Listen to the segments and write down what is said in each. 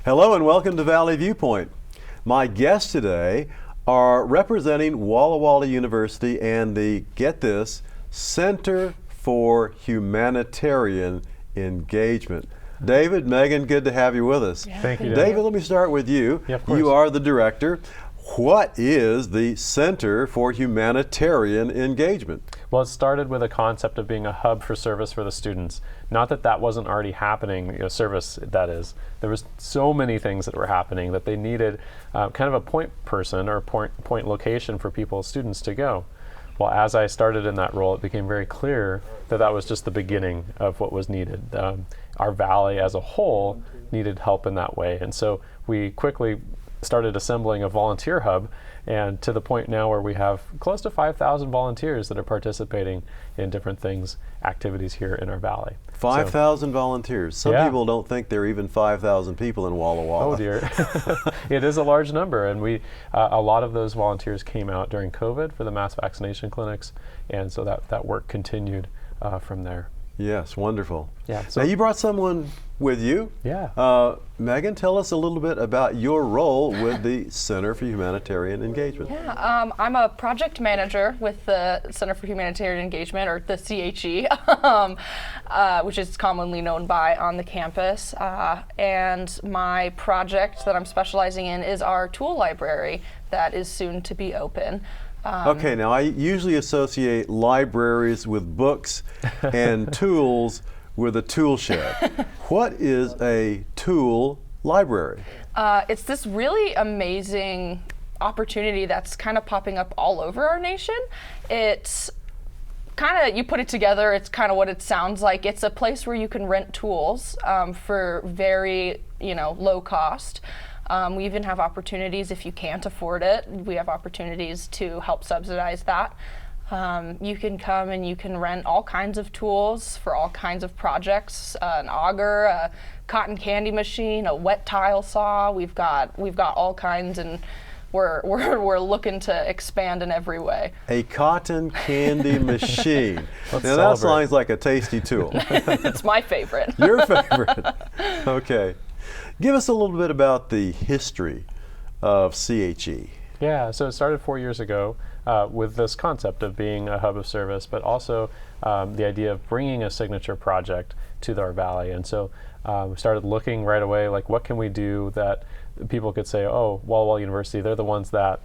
Hello and welcome to Valley Viewpoint. My guests today are representing Walla Walla University and the, get this, Center for Humanitarian Engagement. David, Megan, good to have you with us. Yeah, thank you. David, let me start with you. Yeah, of course. You are the director. What is the Center for Humanitarian Engagement? Well, it started with a concept of being a hub for service for the students. Not that that wasn't already happening, service that is. There was so many things that were happening that they needed kind of a point person or point location for people, students to go. Well, as I started in that role, it became very clear that that was just the beginning of what was needed. Our valley as a whole needed help in that way. And so we quickly started assembling a volunteer hub, and to the point now where we have close to 5,000 volunteers that are participating in different things, activities here in our valley. 5,000 volunteers. Some people don't think there are even 5,000 people in Walla Walla. Oh dear. It is a large number, and we a lot of those volunteers came out during COVID for the mass vaccination clinics, and so that work continued from there. Yes, wonderful. Yeah. So now you brought someone with you. Yeah. Megan, tell us a little bit about your role with the Center for Humanitarian Engagement. Yeah, I'm a project manager with the Center for Humanitarian Engagement, or the CHE, which is commonly known by on the campus. And my project that I'm specializing in is our tool library that is soon to be open. Okay, now I usually associate libraries with books and tools with a tool shed. What is a tool library? It's this really amazing opportunity that's kind of popping up all over our nation. It's kind of, you put it together, it's kind of what it sounds like. It's a place where you can rent tools for very, low cost. We even have opportunities if you can't afford it. We have opportunities to help subsidize that. You can come and you can rent all kinds of tools for all kinds of projects, an auger, a cotton candy machine, a wet tile saw. We've got all kinds, and we're looking to expand in every way. A cotton candy machine. Now celebrate. That sounds like a tasty tool. It's my favorite. Your favorite. Okay. Give us a little bit about the history of CHE. Yeah, so it started 4 years ago with this concept of being a hub of service, but also the idea of bringing a signature project to our valley. And so we started looking right away, like what can we do that people could say, oh, Walla Walla University, they're the ones that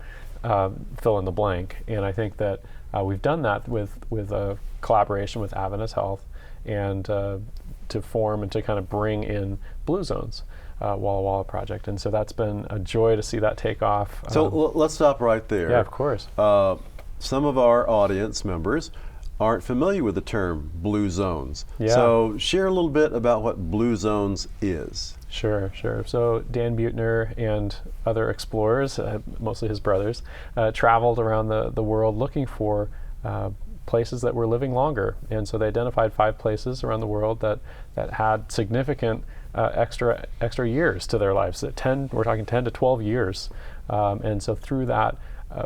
fill in the blank. And I think that we've done that with a collaboration with Adventist Health and to form and to kind of bring in Blue Zones. Walla Walla project, and so that's been a joy to see that take off. So let's stop right there. Yeah, of course. Some of our audience members aren't familiar with the term Blue Zones. Yeah. So share a little bit about what Blue Zones is. Sure. So Dan Buettner and other explorers, mostly his brothers, traveled around the world looking for places that were living longer, and so they identified 5 places around the world that had significant extra years to their lives. We're talking 10 to 12 years, and so through that,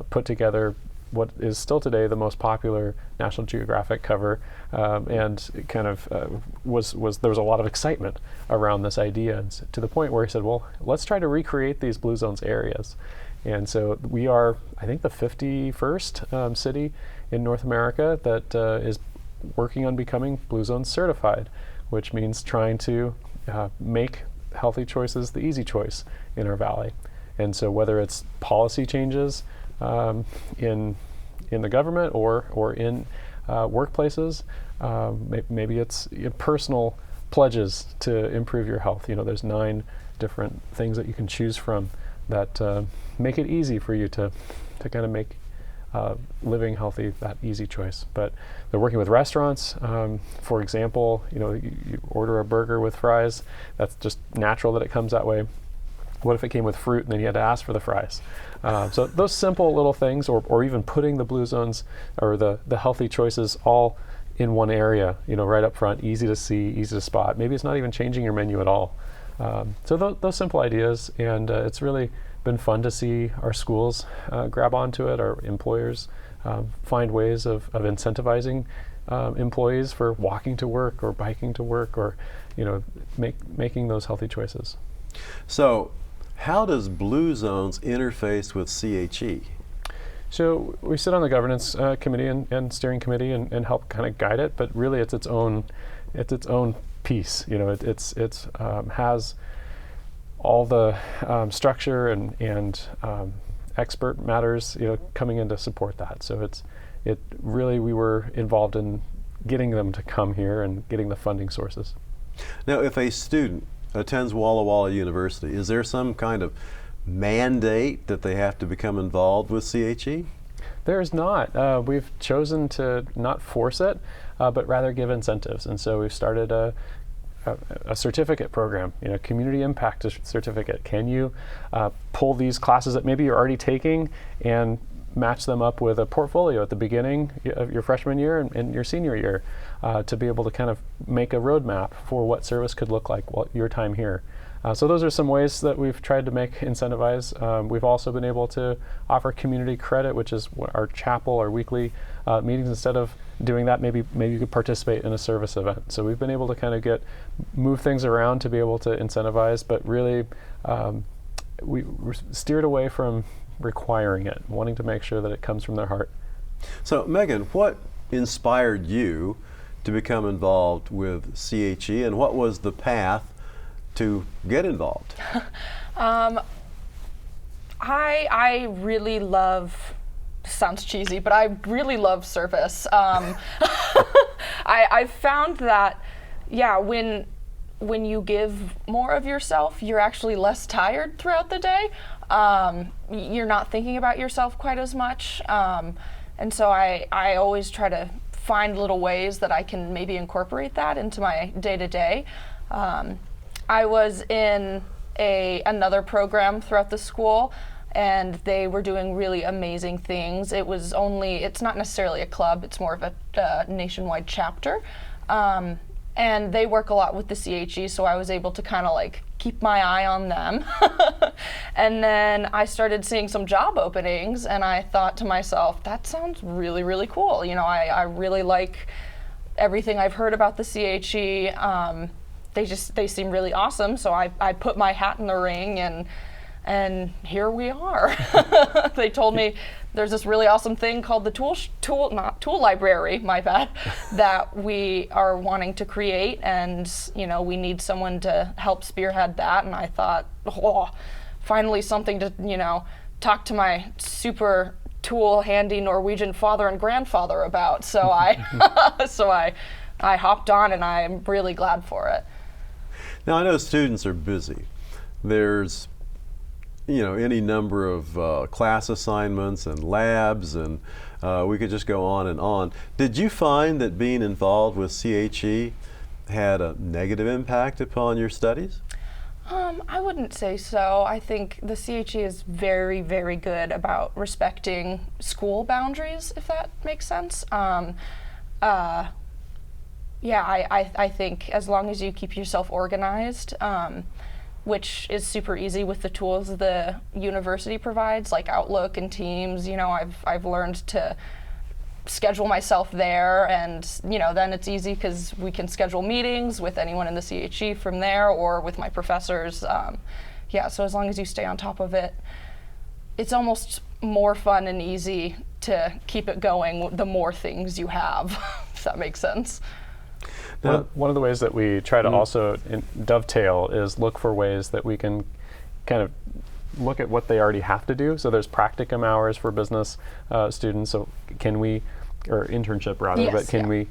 put together what is still today the most popular National Geographic cover, and it kind of was there was a lot of excitement around this idea, and to the point where he said, well, let's try to recreate these Blue Zones areas. And so we are, I think, the 51st city in North America that is working on becoming Blue Zone certified, which means trying to make healthy choices the easy choice in our valley. And so whether it's policy changes in the government or in workplaces, maybe it's personal pledges to improve your health. There's 9 different things that you can choose from that make it easy for you to kind of make living healthy that easy choice. But they're working with restaurants. For example, you order a burger with fries. That's just natural that it comes that way. What if it came with fruit and then you had to ask for the fries? So those simple little things, or even putting the Blue Zones or the healthy choices all in one area, right up front, easy to see, easy to spot. Maybe it's not even changing your menu at all. So those simple ideas, and it's really been fun to see our schools grab onto it, our employers find ways of incentivizing employees for walking to work or biking to work, or making those healthy choices. So, how does Blue Zones interface with CHE? So we sit on the governance committee and steering committee and help kind of guide it, but really it's its own piece. It has all the structure and expert matters coming in to support that. So it really, we were involved in getting them to come here and getting the funding sources. Now, if a student attends Walla Walla University, is there some kind of mandate that they have to become involved with CHE? There's not. We've chosen to not force it, but rather give incentives. And so we've started a certificate program, community impact certificate. Can you pull these classes that maybe you're already taking and match them up with a portfolio at the beginning of your freshman year and your senior year to be able to kind of make a roadmap for what service could look like your time here. So those are some ways that we've tried to make incentivize. We've also been able to offer community credit, which is our chapel, our weekly meetings. Instead of doing that, maybe you could participate in a service event. So we've been able to kind of move things around to be able to incentivize, but really we're steered away from requiring it, wanting to make sure that it comes from their heart. So Megan, what inspired you to become involved with CHE, and what was the path to get involved? I really love, sounds cheesy, but I really love service. I found that, when you give more of yourself, you're actually less tired throughout the day. You're not thinking about yourself quite as much. And so I always try to find little ways that I can maybe incorporate that into my day-to-day. I was in another program throughout the school, and they were doing really amazing things. It's not necessarily a club, it's more of a nationwide chapter. And they work a lot with the CHE, so I was able to kind of like keep my eye on them. And then I started seeing some job openings, and I thought to myself, that sounds really, really cool. I really like everything I've heard about the CHE. They seem really awesome, so I put my hat in the ring, and here we are. They told me there's this really awesome thing called the tool library, my bad, that we are wanting to create, and we need someone to help spearhead that. And I thought, finally something to talk to my super tool handy Norwegian father and grandfather about. So I hopped on, and I'm really glad for it. Now, I know students are busy. There's any number of class assignments and labs, and we could just go on and on. Did you find that being involved with CHE had a negative impact upon your studies? I wouldn't say so. I think the CHE is very, very good about respecting school boundaries, if that makes sense. I think as long as you keep yourself organized, which is super easy with the tools the university provides, like Outlook and Teams. I've learned to schedule myself there, and then it's easy because we can schedule meetings with anyone in the CHE from there, or with my professors. So as long as you stay on top of it, it's almost more fun and easy to keep it going the more things you have, if that makes sense. One of the ways that we try to also dovetail is look for ways that we can kind of look at what they already have to do. So there's practicum hours for business students. So or internship rather, yes, but can we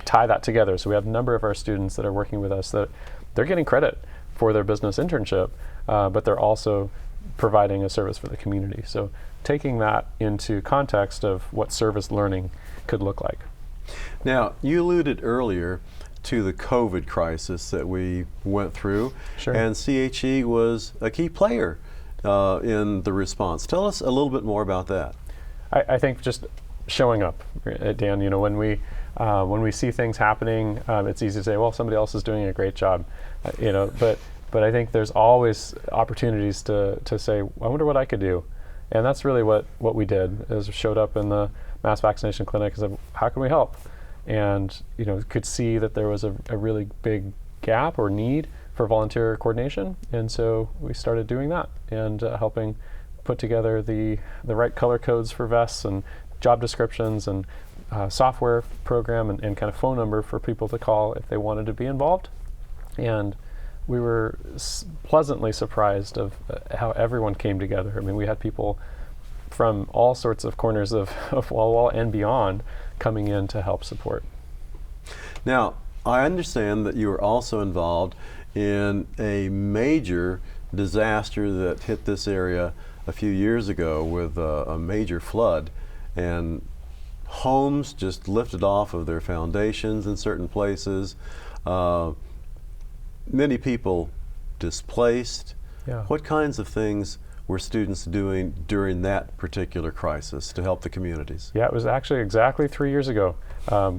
tie that together? So we have a number of our students that are working with us that they're getting credit for their business internship, but they're also providing a service for the community. So taking that into context of what service learning could look like. Now, you alluded earlier to the COVID crisis that we went through, Sure. And CHE was a key player in the response. Tell us a little bit more about that. I think just showing up, Dan. When we see things happening, it's easy to say, well, somebody else is doing a great job, but I think there's always opportunities to say, I wonder what I could do, and that's really what we did. Is showed up in the mass vaccination clinic and said, how can we help? And could see that there was a really big gap or need for volunteer coordination, and so we started doing that and helping put together the right color codes for vests and job descriptions and software program and kind of phone number for people to call if they wanted to be involved. And we were pleasantly surprised of how everyone came together. I mean, we had people from all sorts of corners of Walla Walla and beyond coming in to help support. Now, I understand that you were also involved in a major disaster that hit this area a few years ago with a major flood, and homes just lifted off of their foundations in certain places. Many people displaced. Yeah. What kinds of things were students doing during that particular crisis to help the communities? Yeah, it was actually exactly 3 years ago,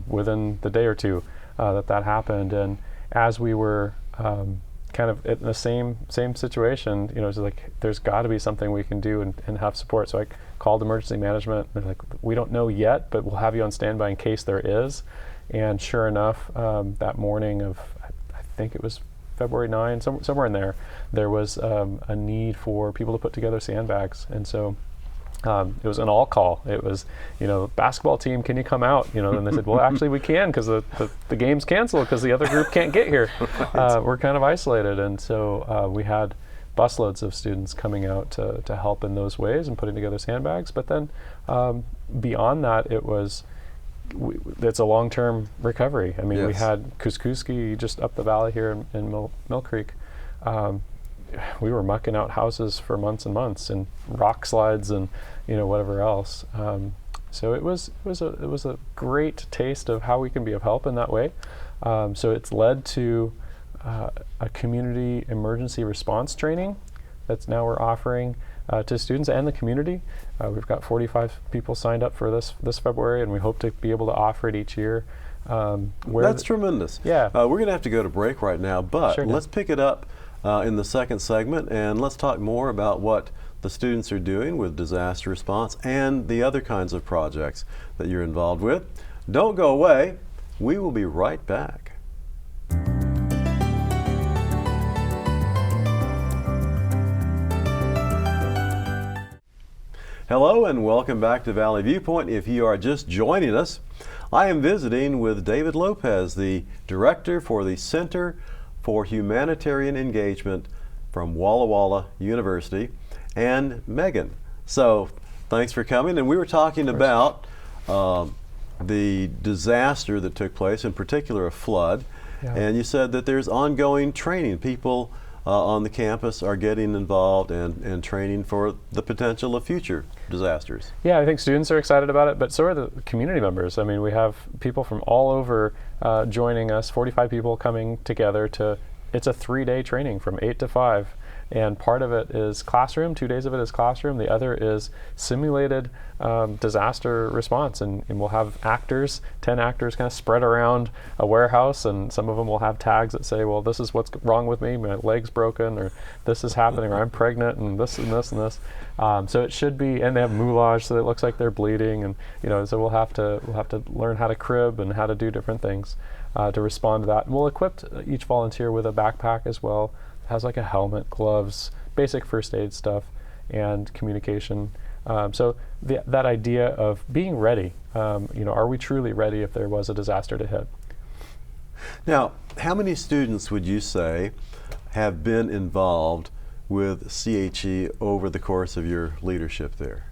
within the day or two, that happened. And as we were kind of in the same situation, you know, it's like there's got to be something we can do and have support. So I called emergency management. They're like, we don't know yet, but we'll have you on standby in case there is. And sure enough, that morning of, I think it was February 9, somewhere in there was a need for people to put together sandbags. And so it was an all call. It was, you know, basketball team, can you come out? You know, and they said, well, actually we can, because the game's canceled because the other group can't get here. We're kind of isolated. And so we had busloads of students coming out to help in those ways and putting together sandbags. But then beyond that, it's a long-term recovery. I mean, Yes. we had Kuskoski just up the valley here in Mill Creek. We were mucking out houses for months and months, and rock slides and, you know, whatever else. So it was a great taste of how we can be of help in that way. So it's led to a community emergency response training that's now we're offering to students and the community. We've got 45 people signed up for this February, and we hope to be able to offer it each year. That's tremendous. Yeah. We're going to have to go to break right now, but Sure. let's pick it up in the second segment, and let's talk more about what the students are doing with disaster response and the other kinds of projects that you're involved with. Don't go away. We will be right back. Hello and welcome back to Valley Viewpoint. If you are just joining us, I am visiting with David Lopez, the Director for the Center for Humanitarian Engagement from Walla Walla University, and Megan. So thanks for coming. And we were talking about the disaster that took place, in particular a flood. Yeah. And you said that there's ongoing training. People on the campus are getting involved and training for the potential of future disasters. Yeah, I think students are excited about it, but so are the community members. I mean, we have people from all over joining us, 45 people coming together it's a 3-day training from 8 to 5. And part of it is classroom, 2 days of it is classroom. The other is simulated disaster response. And we'll have actors, 10 actors kind of spread around a warehouse, and some of them will have tags that say, well, this is what's wrong with me, my leg's broken, or this is happening, or I'm pregnant, and this and this and this. So it should be, and they have moulage, so it looks like they're bleeding, and so we'll have to learn how to crib and how to do different things to respond to that. And we'll equip each volunteer with a backpack as well. Has like a helmet, gloves, basic first aid stuff, and communication. So that idea of being ready, are we truly ready if there was a disaster to hit? Now, how many students would you say have been involved with CHE over the course of your leadership there?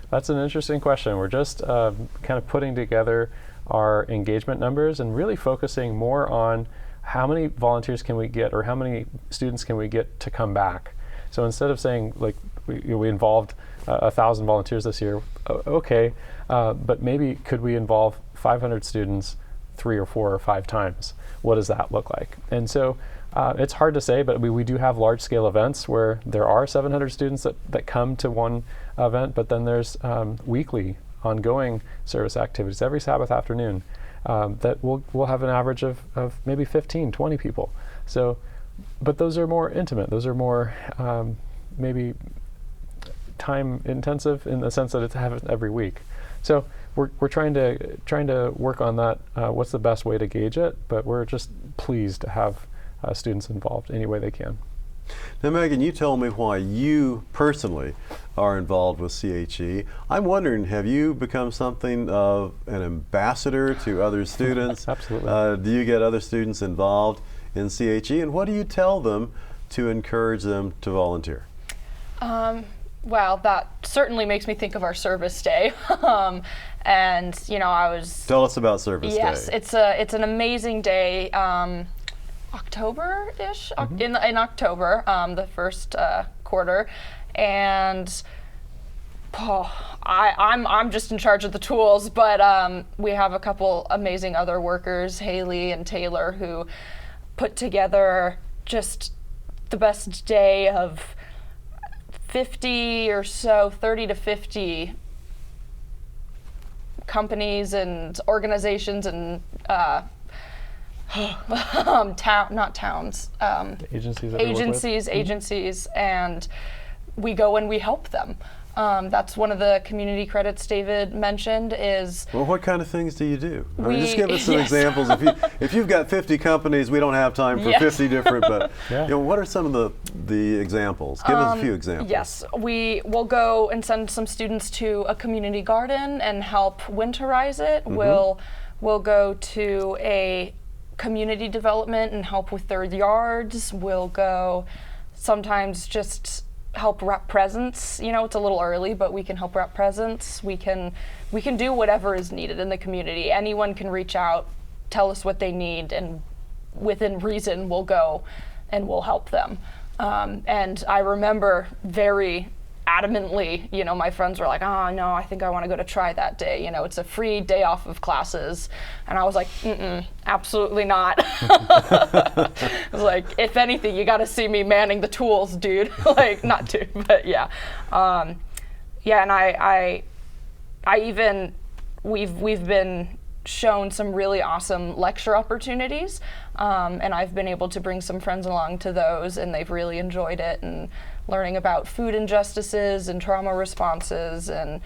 That's an interesting question. We're just kind of putting together our engagement numbers and really focusing more on how many volunteers can we get, or how many students can we get to come back? So instead of saying, like, we involved 1,000 volunteers this year, okay, but maybe could we involve 500 students 3 or 4 or 5 times? What does that look like? And so it's hard to say, but we do have large-scale events where there are 700 students that come to one event, but then there's weekly ongoing service activities every Sabbath afternoon. That we'll have an average of maybe 15, 20 people. So, but those are more intimate. Those are more maybe time intensive in the sense that it's happening every week. So we're trying to work on that. What's the best way to gauge it? But we're just pleased to have students involved any way they can. Now, Megan, you told me why you personally are involved with CHE. I'm wondering, have you become something of an ambassador to other students? Absolutely. Do you get other students involved in CHE, and what do you tell them to encourage them to volunteer? Well, that certainly makes me think of our service day. And I was. Tell us about service day. Yes, it's an amazing day. October-ish, in October, the first quarter, and I'm just in charge of the tools, but we have a couple amazing other workers, Haley and Taylor, who put together just the best day of 50 or so, 30 to 50 companies and organizations and not towns, agencies, and we go and we help them. That's one of the community credits David mentioned is. Well, what kind of things do you do? I mean, just give us some examples. If you've got 50 companies, we don't have time for 50 different, but what are some of the examples? Give us a few examples. Yes, we will go and send some students to a community garden and help winterize it. We'll go to a community development and help with their yards. We'll go sometimes just help wrap presents. It's a little early, but we can help wrap presents. We can do whatever is needed in the community. Anyone can reach out, tell us what they need, and within reason we'll go and we'll help them. And I remember very adamantly, my friends were like, oh no, I think I want to go to Try that day. It's a free day off of classes. And I was like, absolutely not. I was like, if anything, you got to see me manning the tools, dude. Like, not to, but yeah. And I even, we've been shown some really awesome lecture opportunities. And I've been able to bring some friends along to those, and they've really enjoyed it, and learning about food injustices and trauma responses. And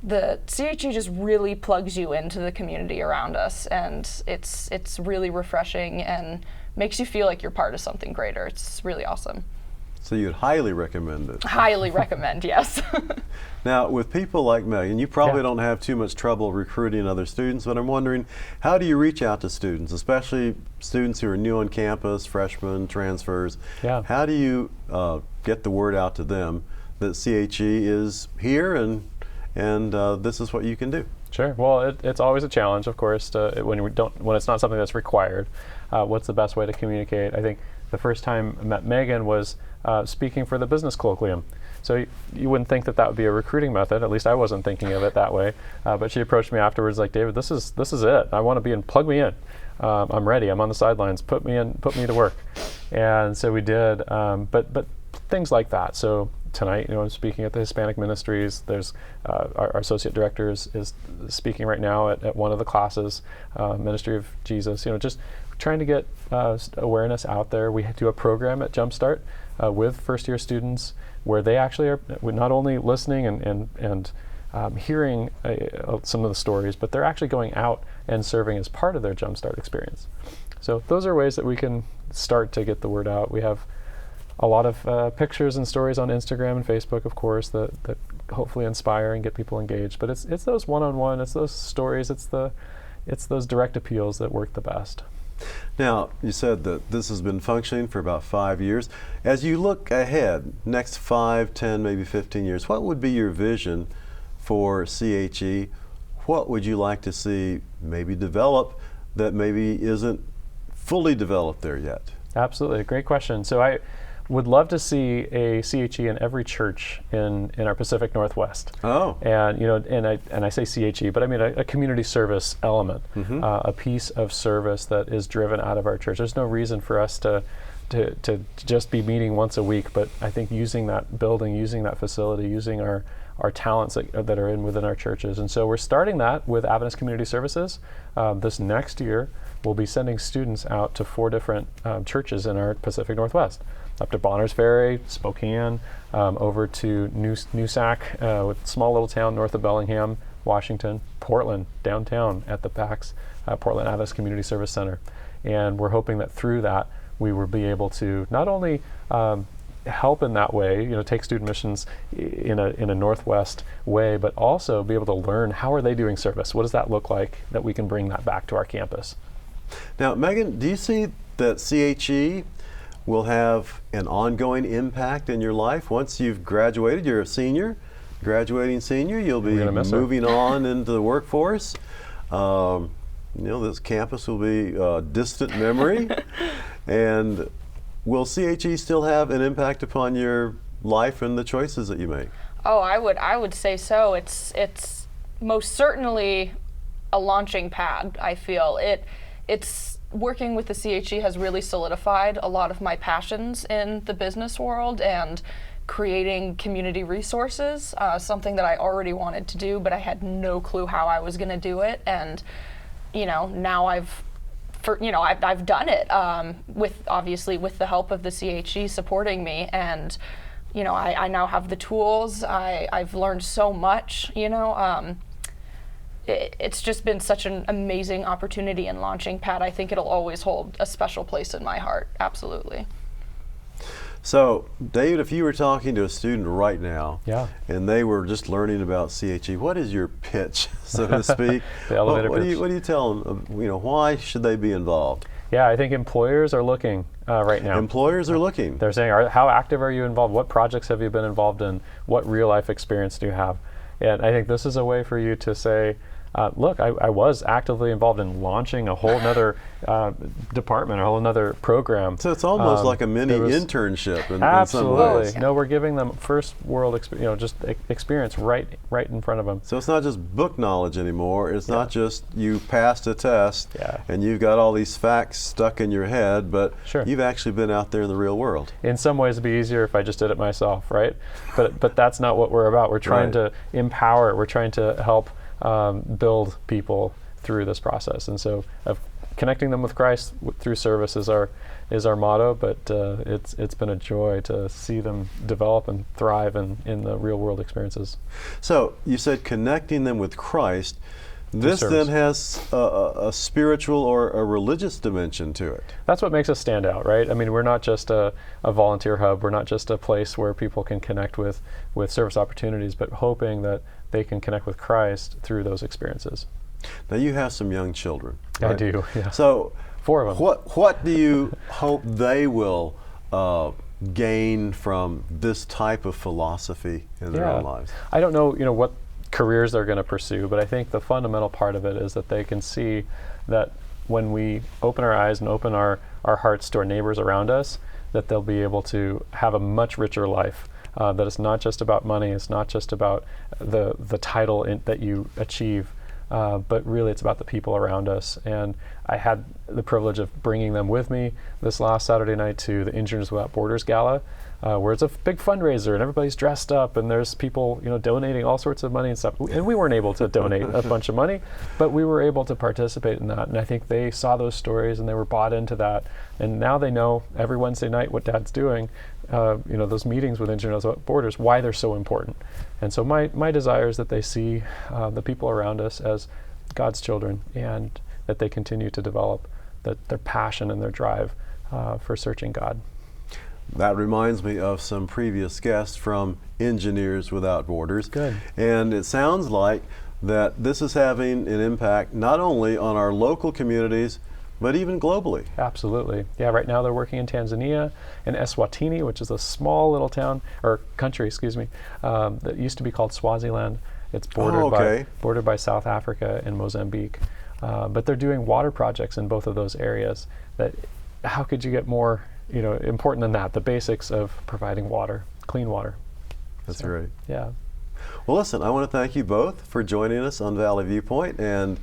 the CHE just really plugs you into the community around us, and it's really refreshing and makes you feel like you're part of something greater. It's really awesome. So you'd highly recommend it? Highly recommend, yes. Now, with people like Megan, you probably don't have too much trouble recruiting other students, but I'm wondering, how do you reach out to students, especially students who are new on campus, freshmen, transfers? Yeah. How do you get the word out to them that CHE is here and this is what you can do? Sure. Well, it's always a challenge, of course, when it's not something that's required. What's the best way to communicate? I think the first time I met Megan was speaking for the business colloquium. So you wouldn't think that would be a recruiting method. At least I wasn't thinking of it that way. But she approached me afterwards, like, David, this is it. I want to be in. Plug me in. I'm ready. I'm on the sidelines. Put me in. Put me to work. And so we did. But things like that. So tonight, I'm speaking at the Hispanic Ministries. There's our associate director is speaking right now at one of the classes, Ministry of Jesus. Just trying to get awareness out there. We do a program at Jumpstart with first-year students where they actually are not only listening and hearing some of the stories, but they're actually going out and serving as part of their Jumpstart experience. So those are ways that we can start to get the word out. We have a lot of pictures and stories on Instagram and Facebook, of course, that hopefully inspire and get people engaged. But it's those one-on-one, it's those stories, it's those direct appeals that work the best. Now, you said that this has been functioning for about 5 years. As you look ahead, next 5, 10, maybe 15 years, what would be your vision for CHE? What would you like to see maybe develop that maybe isn't fully developed there yet? Absolutely, a great question. So I would love to see a CHE in every church in our Pacific Northwest. Oh. And and I say CHE, but I mean a community service element, a piece of service that is driven out of our church. There's no reason for us to just be meeting once a week, but I think using that building, using that facility, using our talents that are within our churches. And so we're starting that with Adventist Community Services. This next year, we'll be sending students out to 4 different churches in our Pacific Northwest. Up to Bonners Ferry, Spokane, over to Noosac, with a small little town north of Bellingham, Washington, Portland, downtown at the PAX, Portland Adventist Community Service Center. And we're hoping that through that, we will be able to not only help in that way, take student missions in a Northwest way, but also be able to learn how are they doing service? What does that look like that we can bring that back to our campus? Now, Megan, do you see that CHE will have an ongoing impact in your life once you've graduated? You're a senior, graduating senior. You'll be moving on into the workforce. This campus will be a distant memory. And will CHE still have an impact upon your life and the choices that you make? Oh, I would say so. It's most certainly a launching pad. I feel it's working with the CHE has really solidified a lot of my passions in the business world and creating community resources, something that I already wanted to do, but I had no clue how I was going to do it. And now I've done it obviously with the help of the CHE supporting me, and I now have the tools. I've learned so much. It's just been such an amazing opportunity and launching pad. I think it'll always hold a special place in my heart. Absolutely. So, David, if you were talking to a student right now, and they were just learning about CHE, what is your pitch, so to speak? The elevator pitch. What do you tell them? Why should they be involved? Yeah, I think employers are looking right now. Employers are looking. They're saying, how active are you involved? What projects have you been involved in? What real life experience do you have? And I think this is a way for you to say, look, I was actively involved in launching a whole nother department, a whole nother program. So it's almost like a mini internship in some ways. No, we're giving them first world experience right in front of them. So it's not just book knowledge anymore. It's not just you passed a test and you've got all these facts stuck in your head, but you've actually been out there in the real world. In some ways, it'd be easier if I just did it myself, right? But that's not what we're about. We're trying to empower. We're trying to help build people through this process, and so connecting them with Christ through service is our motto. But it's been a joy to see them develop and thrive in the real world experiences. So you said connecting them with Christ. This then has a spiritual or a religious dimension to it. That's what makes us stand out, right? I mean, we're not just a volunteer hub. We're not just a place where people can connect with service opportunities, but hoping that they can connect with Christ through those experiences. Now, you have some young children, right? I do, yeah. So 4 of them. What do you hope they will gain from this type of philosophy in their own lives? I don't know, what careers they're going to pursue, but I think the fundamental part of it is that they can see that when we open our eyes and open our hearts to our neighbors around us, that they'll be able to have a much richer life. That it's not just about money, it's not just about the title that you achieve, but really it's about the people around us. And I had the privilege of bringing them with me this last Saturday night to the Engineers Without Borders Gala, where it's a big fundraiser and everybody's dressed up and there's people donating all sorts of money and stuff. And we weren't able to donate a bunch of money, but we were able to participate in that. And I think they saw those stories and they were bought into that. And now they know every Wednesday night what Dad's doing. Those meetings with Engineers Without Borders, why they're so important. And so my desire is that they see the people around us as God's children, and that they continue to develop their passion and their drive for searching God. That reminds me of some previous guests from Engineers Without Borders. Good. And it sounds like that this is having an impact not only on our local communities, but even globally. Absolutely. Yeah, right now they're working in Tanzania and Eswatini, which is a small little town, or country, that used to be called Swaziland. It's bordered by South Africa and Mozambique. But they're doing water projects in both of those areas. How could you get more important than that? The basics of providing water, clean water. That's great. Yeah. Well, listen, I want to thank you both for joining us on Valley Viewpoint, and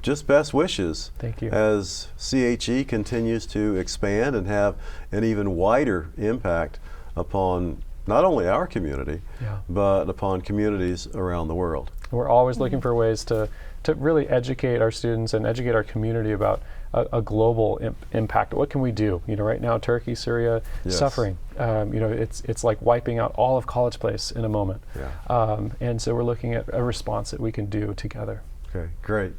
just best wishes. Thank you. As CHE continues to expand and have an even wider impact upon not only our community, but upon communities around the world. We're always looking for ways to really educate our students and educate our community about a global impact. What can we do? Right now, Turkey, Syria, suffering. It's like wiping out all of College Place in a moment. Yeah. And so we're looking at a response that we can do together. Okay, great.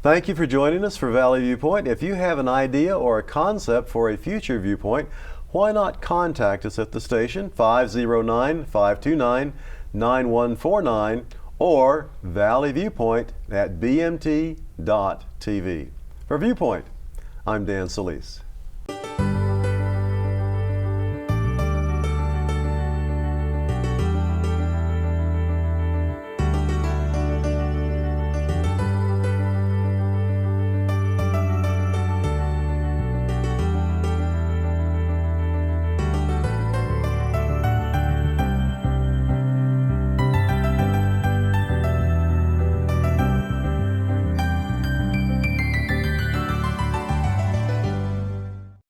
Thank you for joining us for Valley Viewpoint. If you have an idea or a concept for a future viewpoint, why not contact us at the station 509-529-9149 or valleyviewpoint@bmt.tv. For Viewpoint, I'm Dan Solis.